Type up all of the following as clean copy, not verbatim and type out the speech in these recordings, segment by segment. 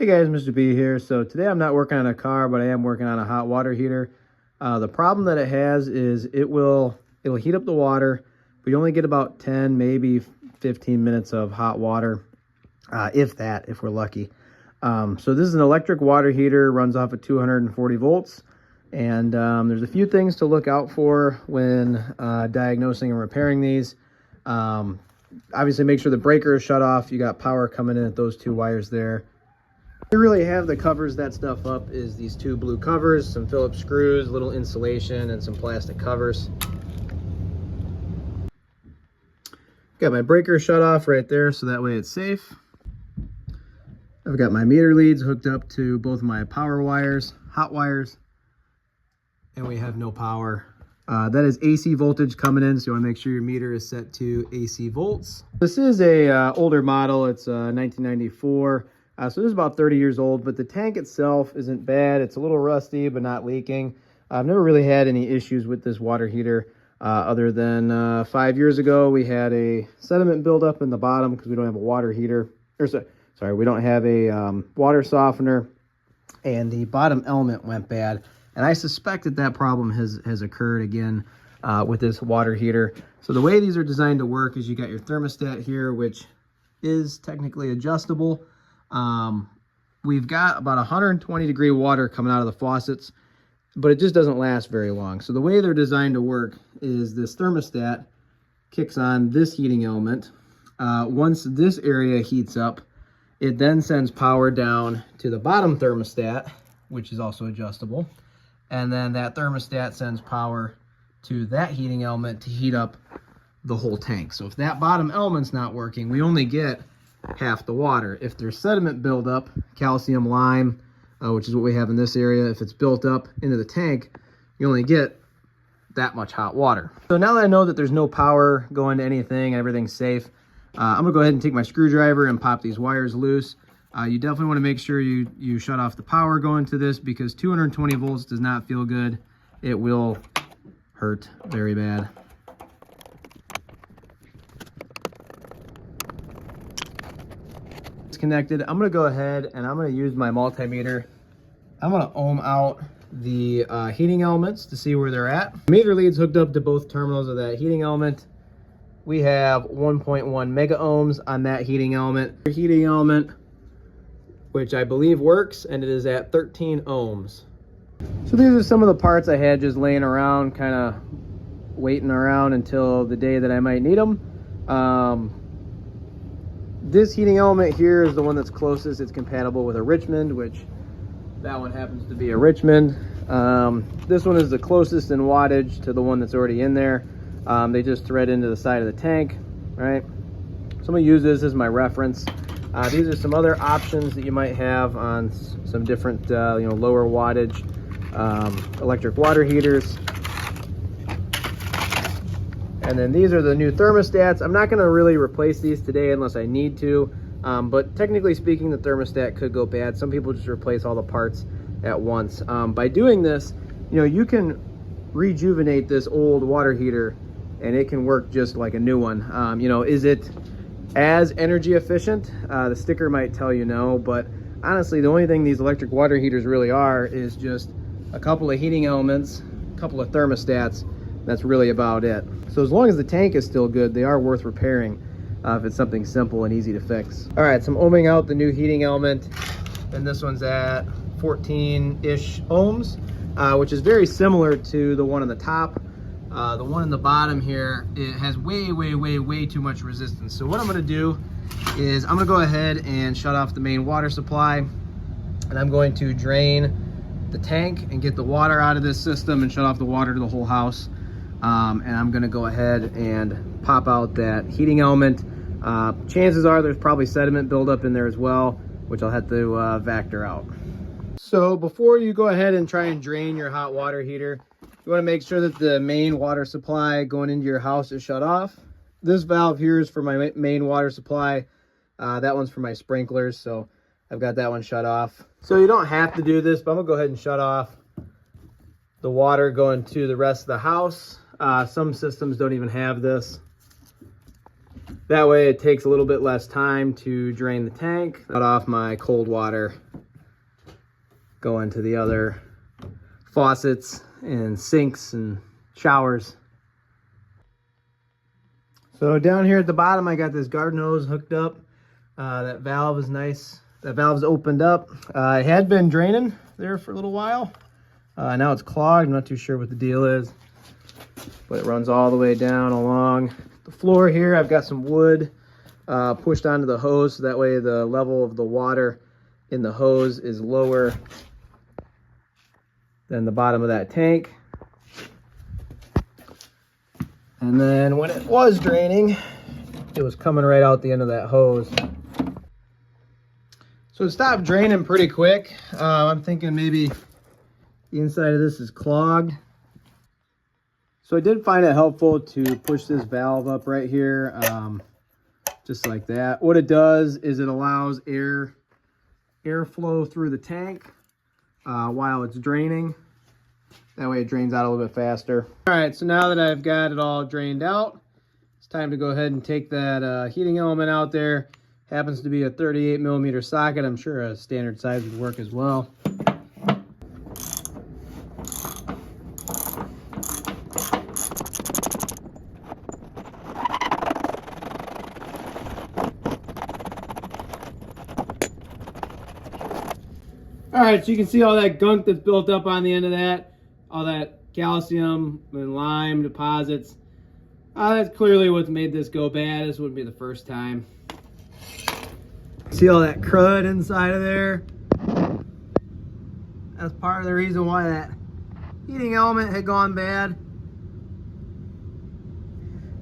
Hey guys, Mr. B here. So today I'm not working on a car, but I am working on a hot water heater. The problem that it has is it'll heat up the water, but you only get about 10, maybe 15 minutes of hot water, if that, if we're lucky. So this is an electric water heater, runs off of 240 volts. And there's a few things to look out for when diagnosing and repairing these. Obviously make sure the breaker is shut off. You got power coming in at those two wires there. We really have that covers that stuff up is these two blue covers, some Phillips screws, a little insulation, and some plastic covers. Got my breaker shut off right there, so that way it's safe. I've got my meter leads hooked up to both my power wires, hot wires, and we have no power. That is AC voltage coming in, so you want to make sure your meter is set to AC volts. This is a older model. It's 1994. So this is about 30 years old, but the tank itself isn't bad. It's a little rusty, but not leaking. I've never really had any issues with this water heater other than 5 years ago. We had a sediment buildup in the bottom because we don't have a water heater. Sorry, we don't have a water softener, and the bottom element went bad. And I suspect that that problem has occurred again with this water heater. So the way these are designed to work is you got your thermostat here, which is technically adjustable. We've got about 120 degree water coming out of the faucets, but it just doesn't last very long. So the way they're designed to work is this thermostat kicks on this heating element. Once this area heats up, it then sends power down to the bottom thermostat, which is also adjustable. And then that thermostat sends power to that heating element to heat up the whole tank. So if that bottom element's not working, we only get half the water. If there's sediment buildup, calcium, lime, which is what we have in this area, if it's built up into the tank, you only get that much hot water. So now that I know that there's no power going to anything, everything's safe, I'm gonna go ahead and take my screwdriver and pop these wires loose. You definitely want to make sure you shut off the power going to this, because 220 volts does not feel good. It will hurt very bad. Connected. I'm going to go ahead and I'm going to use my multimeter. I'm going to ohm out the heating elements to see where they're at. Meter leads hooked up to both terminals of that heating element. We have 1.1 mega ohms on that heating element. The heating element, which I believe works, and it is at 13 ohms. So these are some of the parts I had just laying around, kind of waiting around until the day that I might need them. This heating element here is the one that's closest. It's compatible with a Richmond, which that one happens to be a Richmond. This one is the closest in wattage to the one that's already in there. They just thread into the side of the tank, right? So I'm gonna use this as my reference. These are some other options that you might have on some different, lower wattage electric water heaters. And then these are the new thermostats. I'm not going to really replace these today unless I need to, but technically speaking, the thermostat could go bad. Some people just replace all the parts at once. By doing this, you can rejuvenate this old water heater and it can work just like a new one. Is it as energy efficient? The sticker might tell you no, but honestly, the only thing these electric water heaters really are is just a couple of heating elements, a couple of thermostats. That's really about it. So as long as the tank is still good, they are worth repairing if it's something simple and easy to fix. All right, so I'm ohming out the new heating element, and this one's at 14-ish ohms, which is very similar to the one on the top. The one in the bottom here, it has way too much resistance. So what I'm gonna do is I'm gonna go ahead and shut off the main water supply, and I'm going to drain the tank and get the water out of this system and shut off the water to the whole house. And I'm gonna go ahead and pop out that heating element. Chances are there's probably sediment buildup in there as well, which I'll have to vector out. So before you go ahead and try and drain your hot water heater, you wanna make sure that the main water supply going into your house is shut off. This valve here is for my main water supply. That one's for my sprinklers, so I've got that one shut off. So you don't have to do this, but I'm gonna go ahead and shut off the water going to the rest of the house. Some systems don't even have this. That way it takes a little bit less time to drain the tank. Shut off my cold water go into the other faucets and sinks and showers. So down here at the bottom, I got this garden hose hooked up. That valve is nice. That valve's opened up. It had been draining there for a little while. Now it's clogged. I'm not too sure what the deal is, but it runs all the way down along the floor here. I've got some wood pushed onto the hose, so that way the level of the water in the hose is lower than the bottom of that tank. And then when it was draining, it was coming right out the end of that hose. So it stopped draining pretty quick. I'm thinking maybe the inside of this is clogged. So I did find it helpful to push this valve up right here, just like that. What it does is it allows airflow through the tank while it's draining. That way it drains out a little bit faster. All right, so now that I've got it all drained out, it's time to go ahead and take that heating element out there. Happens to be a 38mm socket. I'm sure a standard size would work as well. All right, so you can see all that gunk that's built up on the end of that. All that calcium and lime deposits. That's clearly what's made this go bad. This wouldn't be the first time. See all that crud inside of there? That's part of the reason why that heating element had gone bad.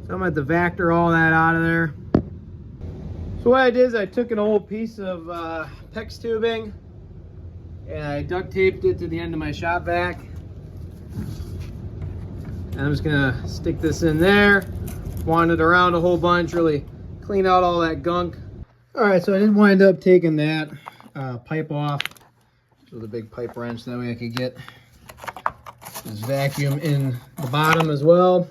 So I'm going to have to Vactor all that out of there. So what I did is I took an old piece of PEX tubing and I duct taped it to the end of my shop vac. And I'm just gonna stick this in there, wand it around a whole bunch, really clean out all that gunk. All right, so I did wind up taking that pipe off with a big pipe wrench. That way I could get this vacuum in the bottom as well.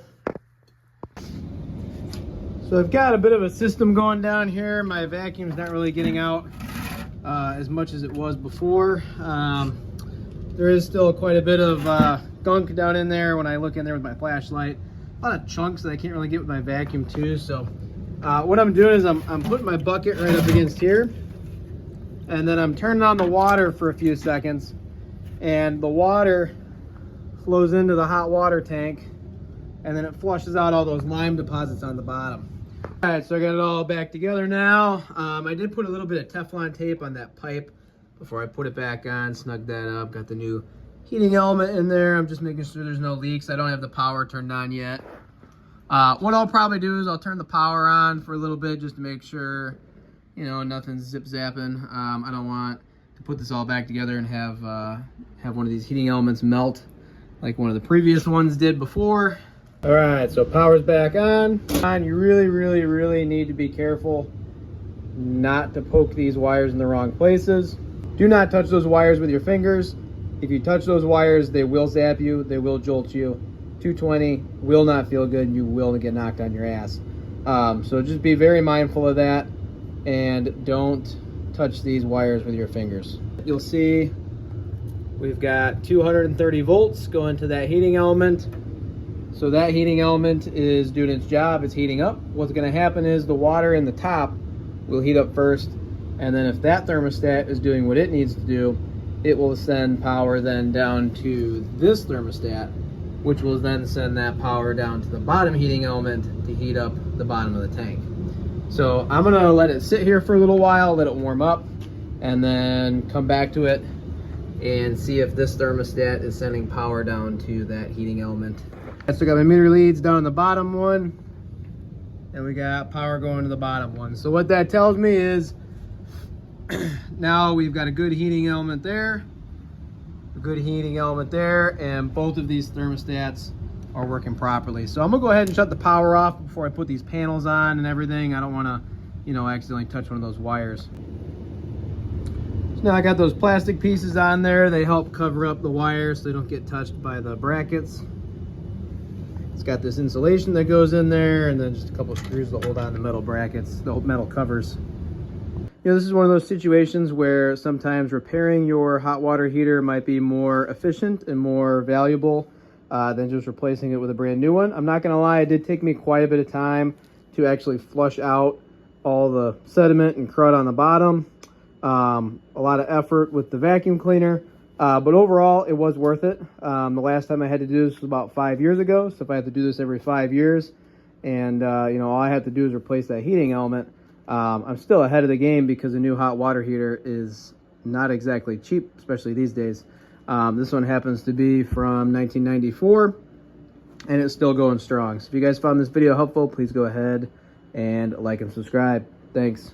So I've got a bit of a system going down here. My vacuum's not really getting out as much as it was before. There is still quite a bit of gunk down in there when I look in there with my flashlight. A lot of chunks that I can't really get with my vacuum too. So what I'm doing is I'm putting my bucket right up against here, and then I'm turning on the water for a few seconds, and the water flows into the hot water tank, and then it flushes out all those lime deposits on the bottom. All right, so I got it all back together now. I did put a little bit of Teflon tape on that pipe before I put it back on, snug that up. Got the new heating element in there. I'm just making sure there's no leaks. I don't have the power turned on yet. What I'll probably do is I'll turn the power on for a little bit just to make sure, you know, nothing's zip-zapping. I don't want to put this all back together and have one of these heating elements melt like one of the previous ones did before. All right, so power's back on. You really need to be careful not to poke these wires in the wrong places. Do not touch those wires with your fingers. If you touch those wires, they will zap you, they will jolt you. 220 will not feel good, and you will get knocked on your ass. So just be very mindful of that, and don't touch these wires with your fingers. You'll see we've got 230 volts going to that heating element. So that heating element is doing its job, it's heating up. What's gonna happen is the water in the top will heat up first, and then if that thermostat is doing what it needs to do, it will send power then down to this thermostat, which will then send that power down to the bottom heating element to heat up the bottom of the tank. So I'm gonna let it sit here for a little while, let it warm up, and then come back to it and see if this thermostat is sending power down to that heating element. I still got my meter leads down in the bottom one, and we got power going to the bottom one. So what that tells me is now we've got a good heating element there, a good heating element there, and both of these thermostats are working properly. So I'm gonna go ahead and shut the power off before I put these panels on and everything. I don't wanna, you know, accidentally touch one of those wires. So now I got those plastic pieces on there. They help cover up the wires so they don't get touched by the brackets. It's got this insulation that goes in there, and then just a couple of screws to hold on the metal brackets, the metal covers. this is one of those situations where sometimes repairing your hot water heater might be more efficient and more valuable than just replacing it with a brand new one. I'm not going to lie, it did take me quite a bit of time to actually flush out all the sediment and crud on the bottom. A lot of effort with the vacuum cleaner, but overall it was worth it. The last time I had to do this was about 5 years ago, so if I have to do this every 5 years and all I have to do is replace that heating element, I'm still ahead of the game because a new hot water heater is not exactly cheap, especially these days. This one happens to be from 1994 and it's still going strong. So if you guys found this video helpful, please go ahead and like and subscribe. Thanks.